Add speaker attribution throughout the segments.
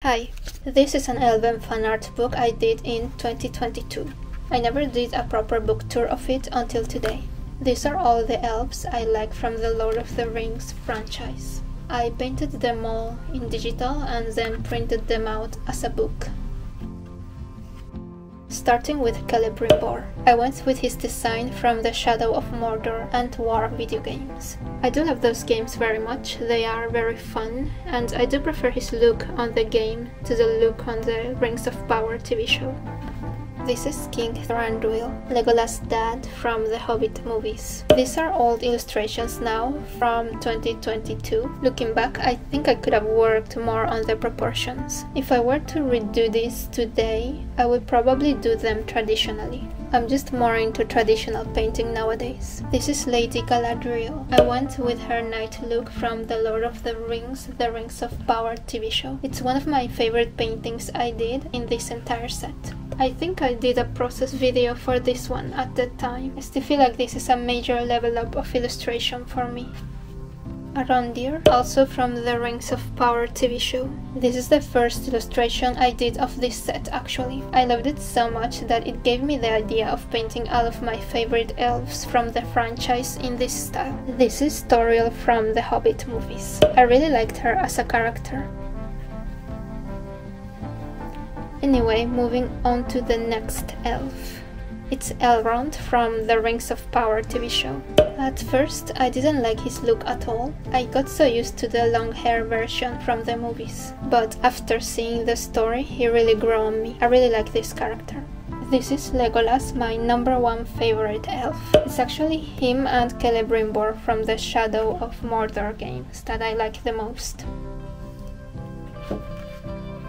Speaker 1: Hi, this is an Elven fan art book I did in 2022. I never did a proper book tour of it until today. These are all the elves I like from the Lord of the Rings franchise. I painted them all in digital and then printed them out as a book. Starting with Celebrimbor. I went with his design from the Shadow of Mordor and War video games. I do love those games very much, they are very fun, and I do prefer his look on the game to the look on the Rings of Power TV show. This is King Thranduil, Legolas' dad from the Hobbit movies. These are old illustrations now, from 2022. Looking back, I think I could have worked more on the proportions. If I were to redo these today, I would probably do them traditionally. I'm just more into traditional painting nowadays. This is Lady Galadriel. I went with her knight look from the Lord of the Rings of Power TV show. It's one of my favorite paintings I did in this entire set. I think I did a process video for this one at the time. I still feel like this is a major level up of illustration for me. Arondir, also from the Rings of Power TV show. This is the first illustration I did of this set actually. I loved it so much that it gave me the idea of painting all of my favorite elves from the franchise in this style. This is Tauriel from the Hobbit movies. I really liked her as a character. Anyway, moving on to the next elf. It's Elrond from the Rings of Power TV show. At first, I didn't like his look at all. I got so used to the long hair version from the movies. But after seeing the story, he really grew on me. I really like this character. This is Legolas, my #1 favorite elf. It's actually him and Celebrimbor from the Shadow of Mordor games that I like the most.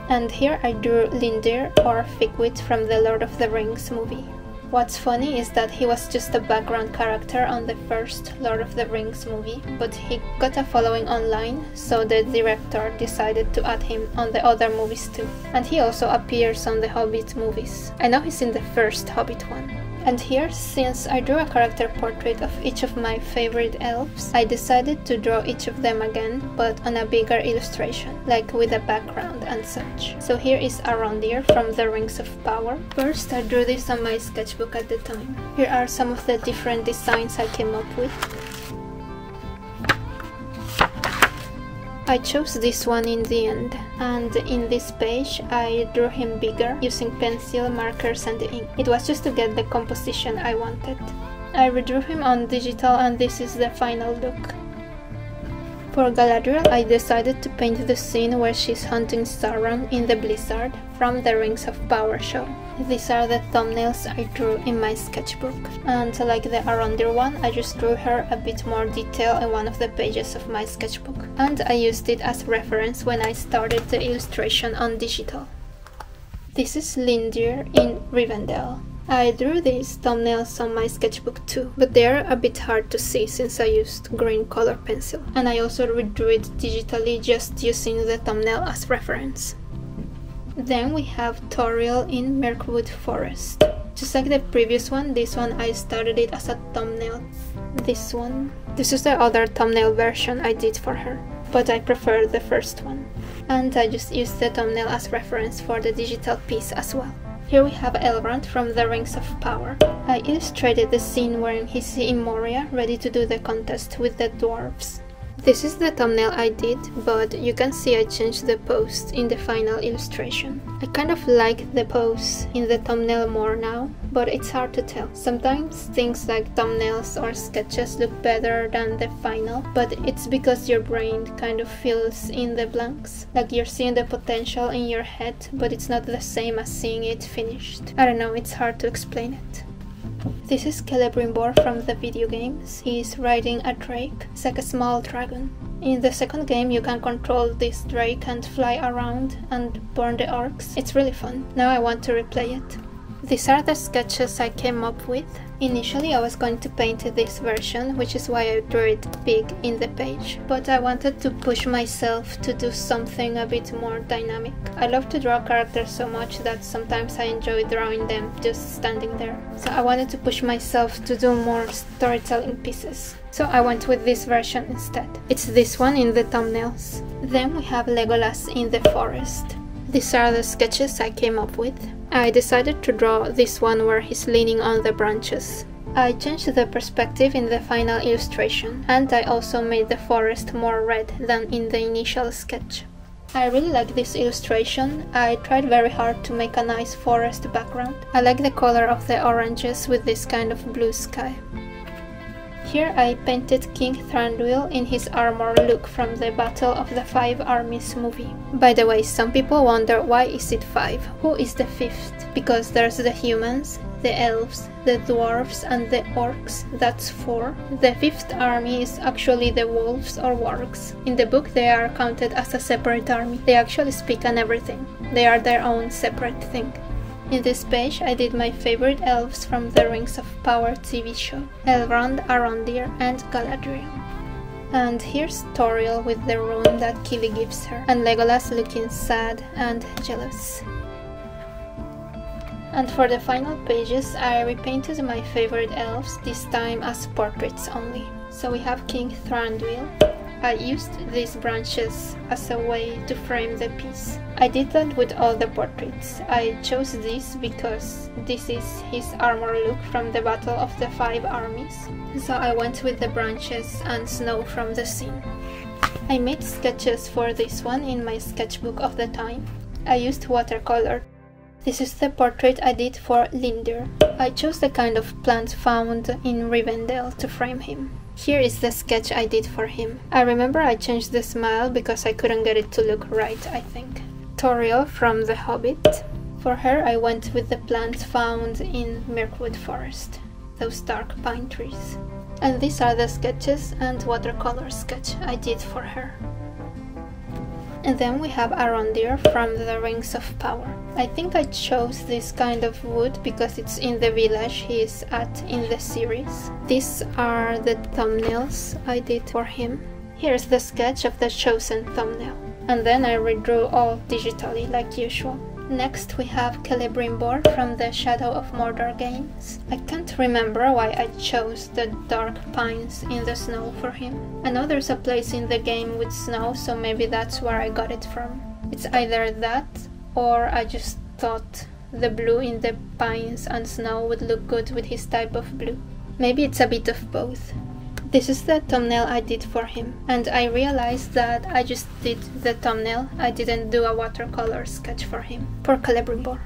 Speaker 1: And here I drew Lindir, or Figwit from the Lord of the Rings movie. What's funny is that he was just a background character on the first Lord of the Rings movie, but he got a following online, so the director decided to add him on the other movies too. And he also appears on the Hobbit movies. I know he's in the first Hobbit one. And here, since I drew a character portrait of each of my favorite elves, I decided to draw each of them again, but on a bigger illustration, like with a background and such. So here is Arondir from the Rings of Power. First, I drew this on my sketchbook at the time. Here are some of the different designs I came up with. I chose this one in the end, and in this page I drew him bigger using pencil, markers and ink. It was just to get the composition I wanted. I redrew him on digital and this is the final look. For Galadriel, I decided to paint the scene where she's hunting Sauron in the blizzard from the Rings of Power show. These are the thumbnails I drew in my sketchbook. And like the Arondir one, I just drew her a bit more detail in one of the pages of my sketchbook. And I used it as reference when I started the illustration on digital. This is Lindir in Rivendell. I drew these thumbnails on my sketchbook too, but they're a bit hard to see since I used green color pencil. And I also redrew it digitally just using the thumbnail as reference. Then we have Tauriel in Mirkwood Forest. Just like the previous one, this one I started it as a thumbnail. This is the other thumbnail version I did for her, but I prefer the first one. And I just used the thumbnail as reference for the digital piece as well. Here we have Elrond from the Rings of Power. I illustrated the scene wherein he's in Moria, ready to do the contest with the dwarves. This is the thumbnail I did, but you can see I changed the pose in the final illustration. I kind of like the pose in the thumbnail more now, but it's hard to tell. Sometimes things like thumbnails or sketches look better than the final, but it's because your brain kind of fills in the blanks. Like you're seeing the potential in your head, but it's not the same as seeing it finished. I don't know, it's hard to explain it. This is Celebrimbor from the video games. He's riding a drake. It's like a small dragon. In the second game you can control this drake and fly around and burn the orcs. It's really fun. Now I want to replay it. These are the sketches I came up with. Initially I was going to paint this version, which is why I drew it big in the page, but I wanted to push myself to do something a bit more dynamic. I love to draw characters so much that sometimes I enjoy drawing them just standing there. So I wanted to push myself to do more storytelling pieces. So I went with this version instead. It's this one in the thumbnails. Then we have Legolas in the forest. These are the sketches I came up with. I decided to draw this one where he's leaning on the branches. I changed the perspective in the final illustration, and I also made the forest more red than in the initial sketch. I really like this illustration. I tried very hard to make a nice forest background. I like the color of the oranges with this kind of blue sky. Here I painted King Thranduil in his armor look from the Battle of the Five Armies movie. By the way, some people wonder why is it 5? Who is the 5th? Because there's the humans, the elves, the dwarves and the orcs, that's 4. The 5th army is actually the wolves or wargs. In the book they are counted as a separate army. They actually speak and everything. They are their own separate thing. In this page I did my favorite elves from the Rings of Power TV show, Elrond, Arondir and Galadriel. And here's Toriel with the rune that Kili gives her, and Legolas looking sad and jealous. And for the final pages I repainted my favorite elves, this time as portraits only. So we have King Thranduil. I used these branches as a way to frame the piece. I did that with all the portraits. I chose this because this is his armor look from the Battle of the Five Armies. So I went with the branches and snow from the scene. I made sketches for this one in my sketchbook of the time. I used watercolor. This is the portrait I did for Lindir. I chose the kind of plant found in Rivendell to frame him. Here is the sketch I did for him. I remember I changed the smile because I couldn't get it to look right, I think. Toriel from The Hobbit. For her I went with the plants found in Mirkwood Forest, those dark pine trees. And these are the sketches and watercolor sketch I did for her. And then we have Arondir from the Rings of Power. I think I chose this kind of wood because it's in the village he is at in the series. These are the thumbnails I did for him. Here's the sketch of the chosen thumbnail. And then I redrew all digitally like usual. Next we have Celebrimbor from the Shadow of Mordor games. I can't remember why I chose the dark pines in the snow for him. I know there's a place in the game with snow, so maybe that's where I got it from. It's either that, or I just thought the blue in the pines and snow would look good with his type of blue. Maybe it's a bit of both. This is the thumbnail I did for him, and I realized that I just did the thumbnail, I didn't do a watercolor sketch for him, for Celebrimbor.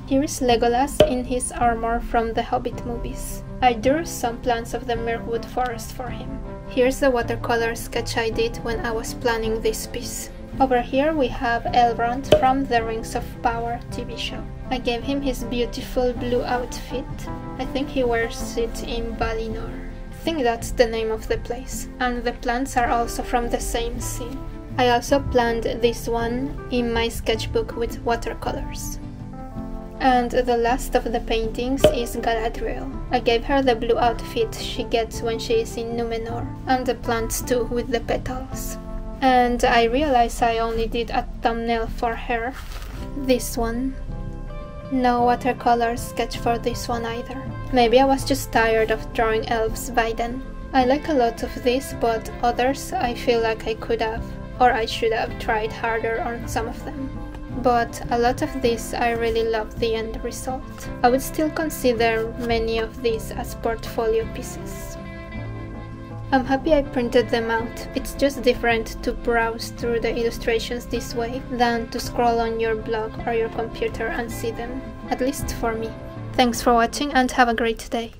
Speaker 1: Here is Legolas in his armor from the Hobbit movies. I drew some plants of the Mirkwood Forest for him. Here's the watercolor sketch I did when I was planning this piece. Over here we have Elrond from the Rings of Power TV show. I gave him his beautiful blue outfit. I think he wears it in Valinor. I think that's the name of the place, and the plants are also from the same scene. I also planned this one in my sketchbook with watercolors. And the last of the paintings is Galadriel. I gave her the blue outfit she gets when she is in Númenor, and the plants too with the petals. And I realized I only did a thumbnail for her, this one. No watercolor sketch for this one either. Maybe I was just tired of drawing elves by then. I like a lot of this, but others I feel like I could have, or I should have tried harder on some of them. But a lot of these I really love the end result. I would still consider many of these as portfolio pieces. I'm happy I printed them out. It's just different to browse through the illustrations this way than to scroll on your blog or your computer and see them, at least for me. Thanks for watching and have a great day.